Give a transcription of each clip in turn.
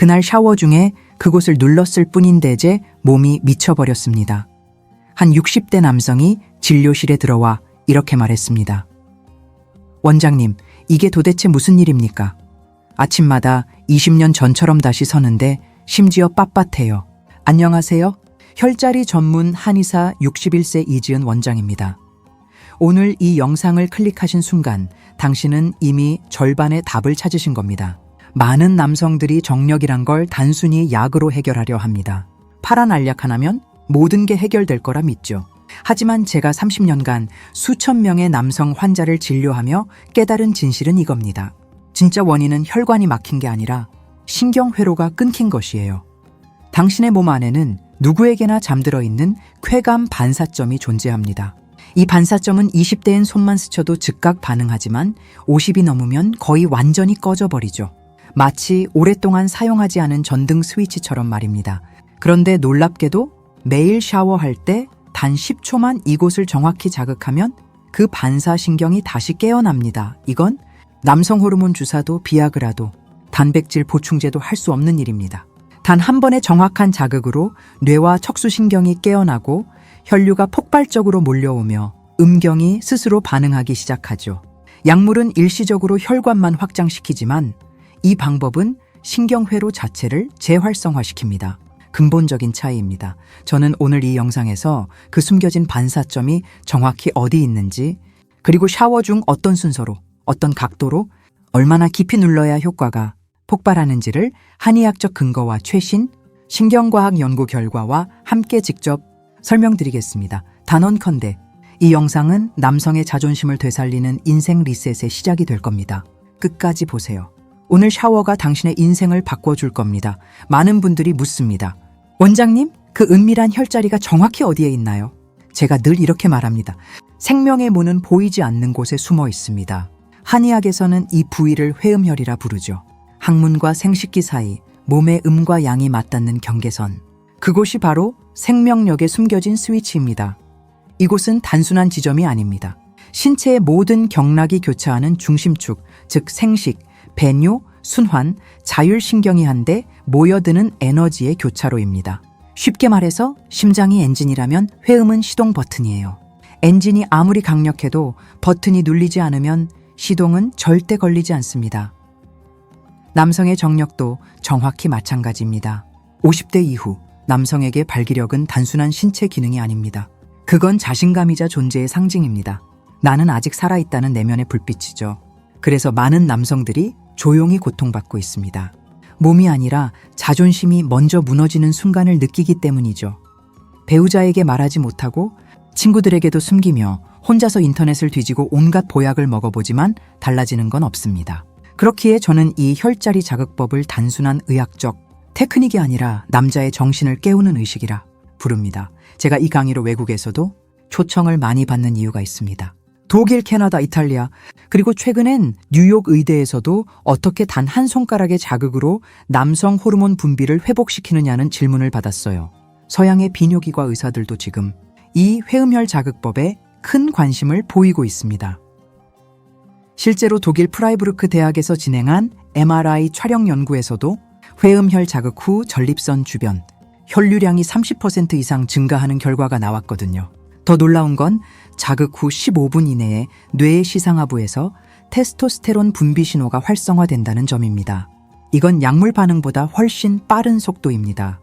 그날 샤워 중에 그곳을 눌렀을 뿐인데제 몸이 미쳐버렸습니다. 한 60대 남성이 진료실에 들어와 이렇게 말했습니다. 원장님, 이게 도대체 무슨 일입니까? 아침마다 20년 전처럼 다시 서는데 심지어 빳빳해요. 안녕하세요. 혈자리 전문 한의사 61세 이지은 원장입니다. 오늘 이 영상을 클릭하신 순간 당신은 이미 절반의 답을 찾으신 겁니다. 많은 남성들이 정력이란 걸 단순히 약으로 해결하려 합니다. 파란 알약 하나면 모든 게 해결될 거라 믿죠. 하지만 제가 30년간 수천 명의 남성 환자를 진료하며 깨달은 진실은 이겁니다. 진짜 원인은 혈관이 막힌 게 아니라 신경회로가 끊긴 것이에요. 당신의 몸 안에는 누구에게나 잠들어 있는 쾌감 반사점이 존재합니다. 이 반사점은 20대엔 손만 스쳐도 즉각 반응하지만 50이 넘으면 거의 완전히 꺼져버리죠. 마치 오랫동안 사용하지 않은 전등 스위치처럼 말입니다. 그런데 놀랍게도 매일 샤워할 때 단 10초만 이곳을 정확히 자극하면 그 반사신경이 다시 깨어납니다. 이건 남성 호르몬 주사도 비아그라도 단백질 보충제도 할 수 없는 일입니다. 단 한 번의 정확한 자극으로 뇌와 척수신경이 깨어나고 혈류가 폭발적으로 몰려오며 음경이 스스로 반응하기 시작하죠. 약물은 일시적으로 혈관만 확장시키지만 이 방법은 신경회로 자체를 재활성화시킵니다. 근본적인 차이입니다. 저는 오늘 이 영상에서 그 숨겨진 반사점이 정확히 어디 있는지, 그리고 샤워 중 어떤 순서로, 어떤 각도로, 얼마나 깊이 눌러야 효과가 폭발하는지를 한의학적 근거와 최신 신경과학 연구 결과와 함께 직접 설명드리겠습니다. 단언컨대 이 영상은 남성의 자존심을 되살리는 인생 리셋의 시작이 될 겁니다. 끝까지 보세요. 오늘 샤워가 당신의 인생을 바꿔줄 겁니다. 많은 분들이 묻습니다. 원장님, 그 은밀한 혈자리가 정확히 어디에 있나요? 제가 늘 이렇게 말합니다. 생명의 문은 보이지 않는 곳에 숨어 있습니다. 한의학에서는 이 부위를 회음혈이라 부르죠. 항문과 생식기 사이, 몸의 음과 양이 맞닿는 경계선. 그곳이 바로 생명력에 숨겨진 스위치입니다. 이곳은 단순한 지점이 아닙니다. 신체의 모든 경락이 교차하는 중심축, 즉 생식, 배뇨, 순환, 자율신경이 한데 모여드는 에너지의 교차로입니다. 쉽게 말해서 심장이 엔진이라면 회음은 시동 버튼이에요. 엔진이 아무리 강력해도 버튼이 눌리지 않으면 시동은 절대 걸리지 않습니다. 남성의 정력도 정확히 마찬가지입니다. 50대 이후 남성에게 발기력은 단순한 신체 기능이 아닙니다. 그건 자신감이자 존재의 상징입니다. 나는 아직 살아있다는 내면의 불빛이죠. 그래서 많은 남성들이 조용히 고통받고 있습니다. 몸이 아니라 자존심이 먼저 무너지는 순간을 느끼기 때문이죠. 배우자에게 말하지 못하고 친구들에게도 숨기며 혼자서 인터넷을 뒤지고 온갖 보약을 먹어보지만 달라지는 건 없습니다. 그렇기에 저는 이 혈자리 자극법을 단순한 의학적 테크닉이 아니라 남자의 정신을 깨우는 의식이라 부릅니다. 제가 이 강의로 외국에서도 초청을 많이 받는 이유가 있습니다. 독일, 캐나다, 이탈리아, 그리고 최근엔 뉴욕 의대에서도 어떻게 단 한 손가락의 자극으로 남성 호르몬 분비를 회복시키느냐는 질문을 받았어요. 서양의 비뇨기과 의사들도 지금 이 회음혈 자극법에 큰 관심을 보이고 있습니다. 실제로 독일 프라이부르크 대학에서 진행한 MRI 촬영 연구에서도 회음혈 자극 후 전립선 주변 혈류량이 30% 이상 증가하는 결과가 나왔거든요. 더 놀라운 건 자극 후 15분 이내에 뇌의 시상하부에서 테스토스테론 분비 신호가 활성화된다는 점입니다. 이건 약물 반응보다 훨씬 빠른 속도입니다.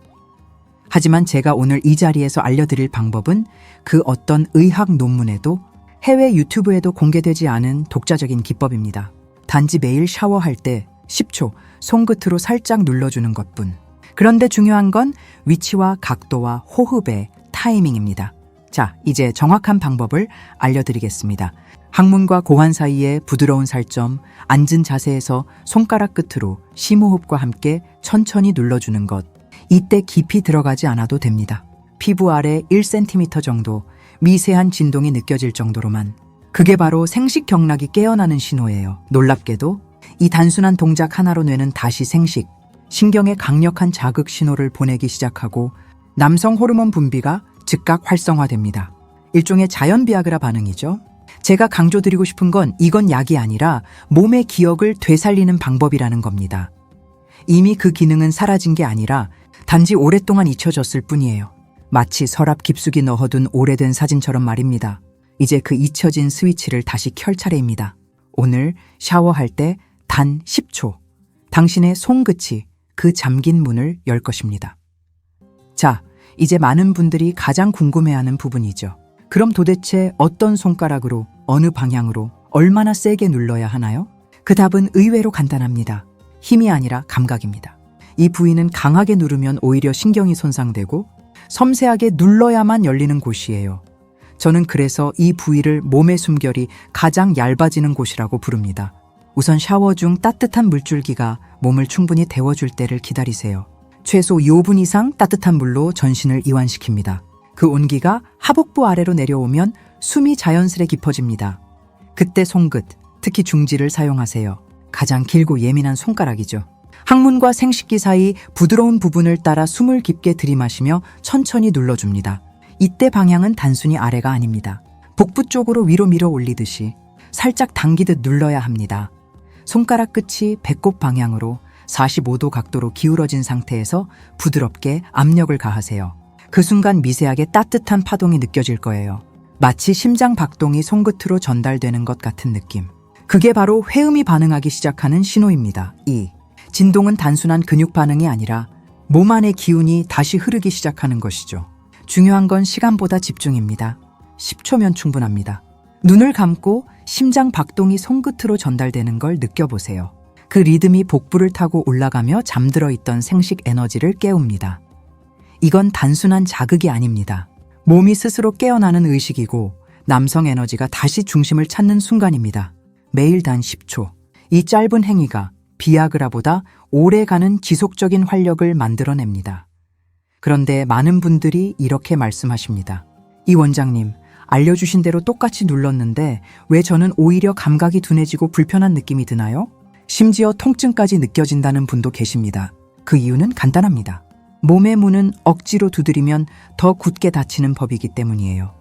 하지만 제가 오늘 이 자리에서 알려드릴 방법은 그 어떤 의학 논문에도 해외 유튜브에도 공개되지 않은 독자적인 기법입니다. 단지 매일 샤워할 때 10초 손끝으로 살짝 눌러주는 것뿐. 그런데 중요한 건 위치와 각도와 호흡의 타이밍입니다. 자, 이제 정확한 방법을 알려드리겠습니다. 항문과 고환 사이의 부드러운 살점, 앉은 자세에서 손가락 끝으로 심호흡과 함께 천천히 눌러주는 것. 이때 깊이 들어가지 않아도 됩니다. 피부 아래 1cm 정도 미세한 진동이 느껴질 정도로만. 그게 바로 생식 경락이 깨어나는 신호예요. 놀랍게도 이 단순한 동작 하나로 뇌는 다시 생식, 신경의 강력한 자극 신호를 보내기 시작하고 남성 호르몬 분비가 즉각 활성화됩니다. 일종의 자연 비아그라 반응이죠. 제가 강조드리고 싶은 건 이건 약이 아니라 몸의 기억을 되살리는 방법이라는 겁니다. 이미 그 기능은 사라진 게 아니라 단지 오랫동안 잊혀졌을 뿐이에요. 마치 서랍 깊숙이 넣어둔 오래된 사진처럼 말입니다. 이제 그 잊혀진 스위치를 다시 켤 차례입니다. 오늘 샤워할 때 단 10초, 당신의 손끝이 그 잠긴 문을 열 것입니다. 자, 이제 많은 분들이 가장 궁금해하는 부분이죠. 그럼 도대체 어떤 손가락으로, 어느 방향으로, 얼마나 세게 눌러야 하나요? 그 답은 의외로 간단합니다. 힘이 아니라 감각입니다. 이 부위는 강하게 누르면 오히려 신경이 손상되고 섬세하게 눌러야만 열리는 곳이에요. 저는 그래서 이 부위를 몸의 숨결이 가장 얇아지는 곳이라고 부릅니다. 우선 샤워 중 따뜻한 물줄기가 몸을 충분히 데워줄 때를 기다리세요. 최소 5분 이상 따뜻한 물로 전신을 이완시킵니다. 그 온기가 하복부 아래로 내려오면 숨이 자연스레 깊어집니다. 그때 손끝, 특히 중지를 사용하세요. 가장 길고 예민한 손가락이죠. 항문과 생식기 사이 부드러운 부분을 따라 숨을 깊게 들이마시며 천천히 눌러줍니다. 이때 방향은 단순히 아래가 아닙니다. 복부 쪽으로 위로 밀어 올리듯이 살짝 당기듯 눌러야 합니다. 손가락 끝이 배꼽 방향으로 45도 각도로 기울어진 상태에서 부드럽게 압력을 가하세요. 그 순간 미세하게 따뜻한 파동이 느껴질 거예요. 마치 심장 박동이 손끝으로 전달되는 것 같은 느낌. 그게 바로 회음이 반응하기 시작하는 신호입니다. 이 진동은 단순한 근육 반응이 아니라 몸 안의 기운이 다시 흐르기 시작하는 것이죠. 중요한 건 시간보다 집중입니다. 10초면 충분합니다. 눈을 감고 심장 박동이 손끝으로 전달되는 걸 느껴보세요. 그 리듬이 복부를 타고 올라가며 잠들어 있던 생식 에너지를 깨웁니다. 이건 단순한 자극이 아닙니다. 몸이 스스로 깨어나는 의식이고 남성 에너지가 다시 중심을 찾는 순간입니다. 매일 단 10초. 이 짧은 행위가 비아그라보다 오래가는 지속적인 활력을 만들어냅니다. 그런데 많은 분들이 이렇게 말씀하십니다. 이 원장님, 알려주신 대로 똑같이 눌렀는데 왜 저는 오히려 감각이 둔해지고 불편한 느낌이 드나요? 심지어 통증까지 느껴진다는 분도 계십니다. 그 이유는 간단합니다. 몸의 문은 억지로 두드리면 더 굳게 닫히는 법이기 때문이에요.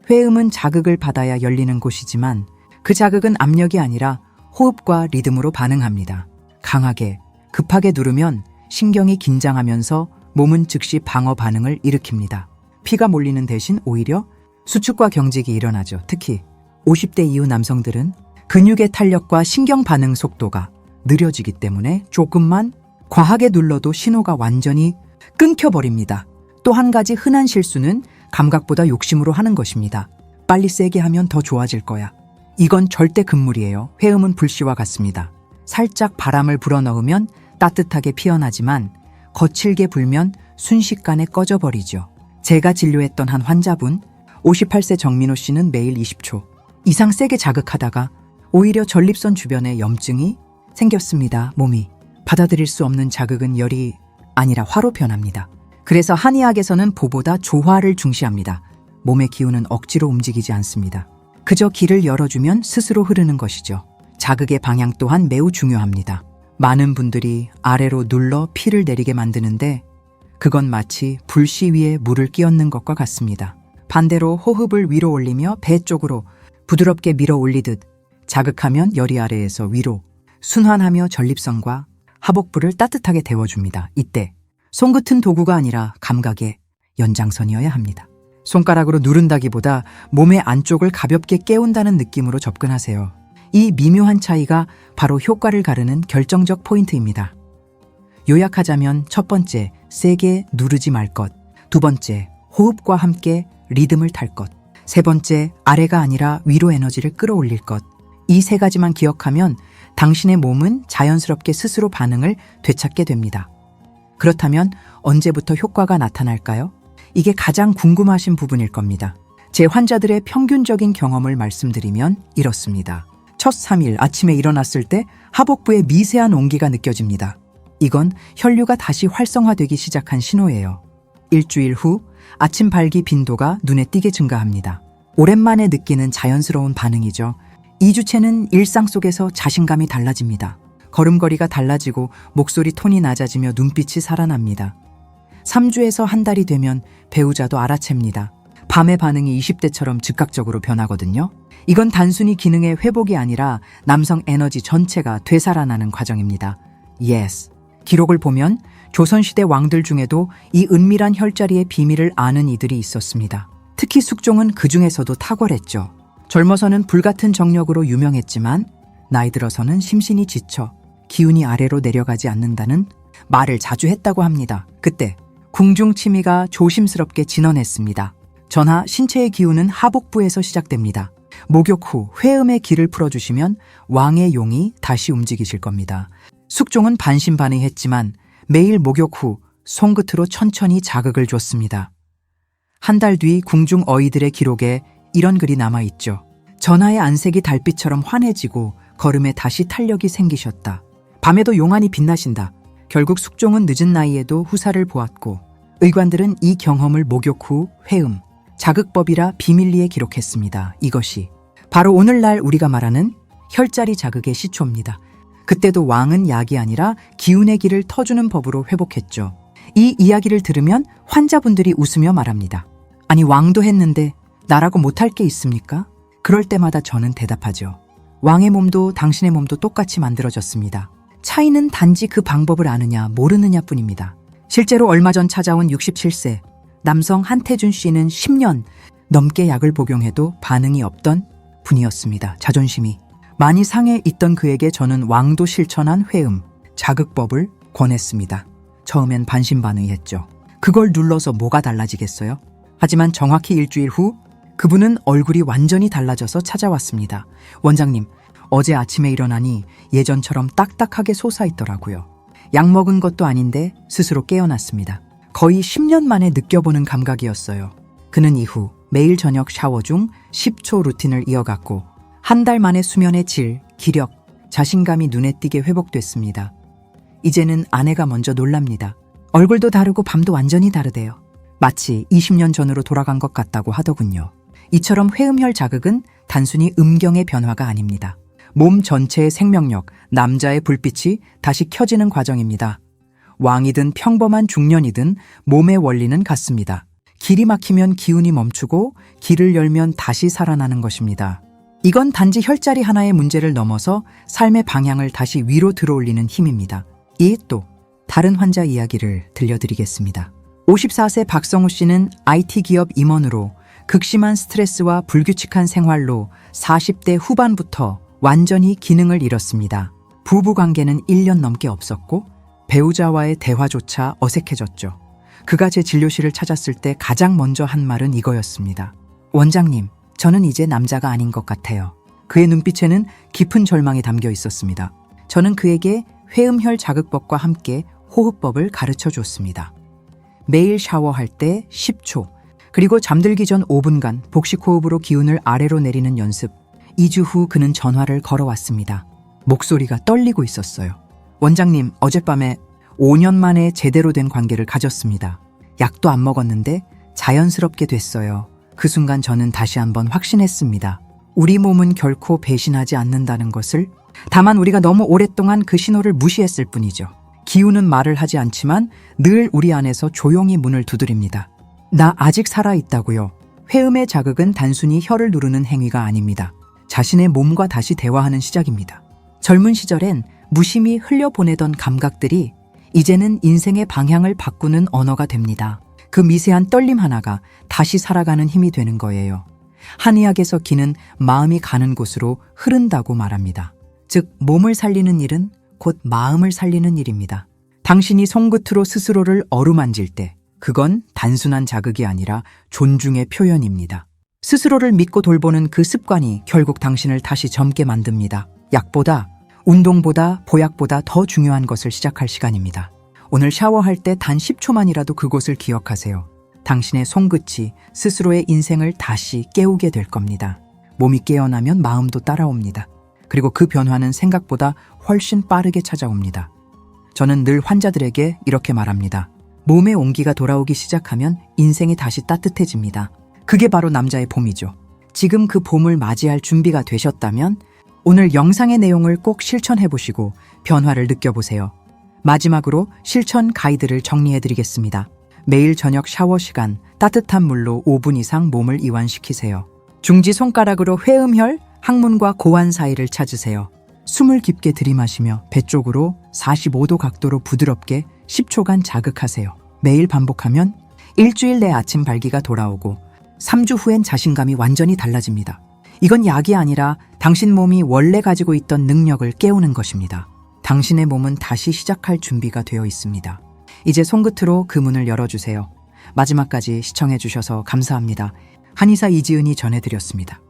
회음은 자극을 받아야 열리는 곳이지만 그 자극은 압력이 아니라 호흡과 리듬으로 반응합니다. 강하게, 급하게 누르면 신경이 긴장하면서 몸은 즉시 방어 반응을 일으킵니다. 피가 몰리는 대신 오히려 수축과 경직이 일어나죠. 특히 50대 이후 남성들은 근육의 탄력과 신경 반응 속도가 느려지기 때문에 조금만 과하게 눌러도 신호가 완전히 끊겨버립니다. 또 한 가지 흔한 실수는 감각보다 욕심으로 하는 것입니다. 빨리 세게 하면 더 좋아질 거야. 이건 절대 금물이에요. 회음은 불씨와 같습니다. 살짝 바람을 불어넣으면 따뜻하게 피어나지만 거칠게 불면 순식간에 꺼져버리죠. 제가 진료했던 한 환자분, 58세 정민호 씨는 매일 20초 이상 세게 자극하다가 오히려 전립선 주변에 염증이 생겼습니다. 몸이 받아들일 수 없는 자극은 열이 아니라 화로 변합니다. 그래서 한의학에서는 보보다 조화를 중시합니다. 몸의 기운은 억지로 움직이지 않습니다. 그저 길을 열어주면 스스로 흐르는 것이죠. 자극의 방향 또한 매우 중요합니다. 많은 분들이 아래로 눌러 피를 내리게 만드는데 그건 마치 불씨 위에 물을 끼얹는 것과 같습니다. 반대로 호흡을 위로 올리며 배 쪽으로 부드럽게 밀어 올리듯 자극하면 열이 아래에서 위로 순환하며 전립선과 하복부를 따뜻하게 데워줍니다. 이때 손끝은 도구가 아니라 감각의 연장선이어야 합니다. 손가락으로 누른다기보다 몸의 안쪽을 가볍게 깨운다는 느낌으로 접근하세요. 이 미묘한 차이가 바로 효과를 가르는 결정적 포인트입니다. 요약하자면 첫 번째, 세게 누르지 말 것. 두 번째, 호흡과 함께 리듬을 탈 것. 세 번째, 아래가 아니라 위로 에너지를 끌어올릴 것. 이 세 가지만 기억하면 당신의 몸은 자연스럽게 스스로 반응을 되찾게 됩니다. 그렇다면 언제부터 효과가 나타날까요? 이게 가장 궁금하신 부분일 겁니다. 제 환자들의 평균적인 경험을 말씀드리면 이렇습니다. 첫 3일 아침에 일어났을 때 하복부에 미세한 온기가 느껴집니다. 이건 혈류가 다시 활성화되기 시작한 신호예요. 일주일 후 아침 발기 빈도가 눈에 띄게 증가합니다. 오랜만에 느끼는 자연스러운 반응이죠. 2주째는 일상 속에서 자신감이 달라집니다. 걸음걸이가 달라지고 목소리 톤이 낮아지며 눈빛이 살아납니다. 3주에서 한 달이 되면 배우자도 알아챕니다. 밤의 반응이 20대처럼 즉각적으로 변하거든요. 이건 단순히 기능의 회복이 아니라 남성 에너지 전체가 되살아나는 과정입니다. Yes, 기록을 보면 조선시대 왕들 중에도 이 은밀한 혈자리의 비밀을 아는 이들이 있었습니다. 특히 숙종은 그 중에서도 탁월했죠. 젊어서는 불같은 정력으로 유명했지만 나이 들어서는 심신이 지쳐 기운이 아래로 내려가지 않는다는 말을 자주 했다고 합니다. 그때 궁중치미가 조심스럽게 진언했습니다. 전하, 신체의 기운은 하복부에서 시작됩니다. 목욕 후 회음의 기를 풀어주시면 왕의 용이 다시 움직이실 겁니다. 숙종은 반신반의했지만 매일 목욕 후 손끝으로 천천히 자극을 줬습니다. 한 달 뒤 궁중 어이들의 기록에 이런 글이 남아있죠. 전하의 안색이 달빛처럼 환해지고 걸음에 다시 탄력이 생기셨다. 밤에도 용안이 빛나신다. 결국 숙종은 늦은 나이에도 후사를 보았고 의관들은 이 경험을 목욕 후 회음, 자극법이라 비밀리에 기록했습니다. 이것이 바로 오늘날 우리가 말하는 혈자리 자극의 시초입니다. 그때도 왕은 약이 아니라 기운의 길을 터주는 법으로 회복했죠. 이 이야기를 들으면 환자분들이 웃으며 말합니다. 아니, 왕도 했는데 나라고 못할 게 있습니까? 그럴 때마다 저는 대답하죠. 왕의 몸도 당신의 몸도 똑같이 만들어졌습니다. 차이는 단지 그 방법을 아느냐 모르느냐 뿐입니다. 실제로 얼마 전 찾아온 67세 남성 한태준 씨는 10년 넘게 약을 복용해도 반응이 없던 분이었습니다. 자존심이 많이 상해 있던 그에게 저는 왕도 실천한 회음, 자극법을 권했습니다. 처음엔 반신반의했죠. 그걸 눌러서 뭐가 달라지겠어요? 하지만 정확히 일주일 후 그분은 얼굴이 완전히 달라져서 찾아왔습니다. 원장님, 어제 아침에 일어나니 예전처럼 딱딱하게 솟아있더라고요. 약 먹은 것도 아닌데 스스로 깨어났습니다. 거의 10년 만에 느껴보는 감각이었어요. 그는 이후 매일 저녁 샤워 중 10초 루틴을 이어갔고 한 달 만에 수면의 질, 기력, 자신감이 눈에 띄게 회복됐습니다. 이제는 아내가 먼저 놀랍니다. 얼굴도 다르고 밤도 완전히 다르대요. 마치 20년 전으로 돌아간 것 같다고 하더군요. 이처럼 회음혈 자극은 단순히 음경의 변화가 아닙니다. 몸 전체의 생명력, 남자의 불빛이 다시 켜지는 과정입니다. 왕이든 평범한 중년이든 몸의 원리는 같습니다. 길이 막히면 기운이 멈추고 길을 열면 다시 살아나는 것입니다. 이건 단지 혈자리 하나의 문제를 넘어서 삶의 방향을 다시 위로 들어올리는 힘입니다. 이 또 다른 환자 이야기를 들려드리겠습니다. 54세 박성우 씨는 IT 기업 임원으로 극심한 스트레스와 불규칙한 생활로 40대 후반부터 완전히 기능을 잃었습니다. 부부관계는 1년 넘게 없었고 배우자와의 대화조차 어색해졌죠. 그가 제 진료실을 찾았을 때 가장 먼저 한 말은 이거였습니다. 원장님, 저는 이제 남자가 아닌 것 같아요. 그의 눈빛에는 깊은 절망이 담겨 있었습니다. 저는 그에게 회음혈 자극법과 함께 호흡법을 가르쳐 줬습니다. 매일 샤워할 때 10초, 그리고 잠들기 전 5분간 복식호흡으로 기운을 아래로 내리는 연습. 2주 후 그는 전화를 걸어왔습니다. 목소리가 떨리고 있었어요. 원장님, 어젯밤에 5년 만에 제대로 된 관계를 가졌습니다. 약도 안 먹었는데 자연스럽게 됐어요. 그 순간 저는 다시 한번 확신했습니다. 우리 몸은 결코 배신하지 않는다는 것을. 다만 우리가 너무 오랫동안 그 신호를 무시했을 뿐이죠. 기운은 말을 하지 않지만 늘 우리 안에서 조용히 문을 두드립니다. 나 아직 살아있다고요. 회음의 자극은 단순히 혀를 누르는 행위가 아닙니다. 자신의 몸과 다시 대화하는 시작입니다. 젊은 시절엔 무심히 흘려보내던 감각들이 이제는 인생의 방향을 바꾸는 언어가 됩니다. 그 미세한 떨림 하나가 다시 살아가는 힘이 되는 거예요. 한의학에서 기는 마음이 가는 곳으로 흐른다고 말합니다. 즉, 몸을 살리는 일은 곧 마음을 살리는 일입니다. 당신이 손끝으로 스스로를 어루만질 때 그건 단순한 자극이 아니라 존중의 표현입니다. 스스로를 믿고 돌보는 그 습관이 결국 당신을 다시 젊게 만듭니다. 약보다, 운동보다, 보약보다 더 중요한 것을 시작할 시간입니다. 오늘 샤워할 때 단 10초만이라도 그곳을 기억하세요. 당신의 손끝이 스스로의 인생을 다시 깨우게 될 겁니다. 몸이 깨어나면 마음도 따라옵니다. 그리고 그 변화는 생각보다 훨씬 빠르게 찾아옵니다. 저는 늘 환자들에게 이렇게 말합니다. 몸의 온기가 돌아오기 시작하면 인생이 다시 따뜻해집니다. 그게 바로 남자의 봄이죠. 지금 그 봄을 맞이할 준비가 되셨다면 오늘 영상의 내용을 꼭 실천해보시고 변화를 느껴보세요. 마지막으로 실천 가이드를 정리해드리겠습니다. 매일 저녁 샤워 시간 따뜻한 물로 5분 이상 몸을 이완시키세요. 중지 손가락으로 회음혈, 항문과 고환 사이를 찾으세요. 숨을 깊게 들이마시며 배 쪽으로 45도 각도로 부드럽게 10초간 자극하세요. 매일 반복하면 일주일 내 아침 발기가 돌아오고 3주 후엔 자신감이 완전히 달라집니다. 이건 약이 아니라 당신 몸이 원래 가지고 있던 능력을 깨우는 것입니다. 당신의 몸은 다시 시작할 준비가 되어 있습니다. 이제 손끝으로 그 문을 열어주세요. 마지막까지 시청해주셔서 감사합니다. 한의사 이지은이 전해드렸습니다.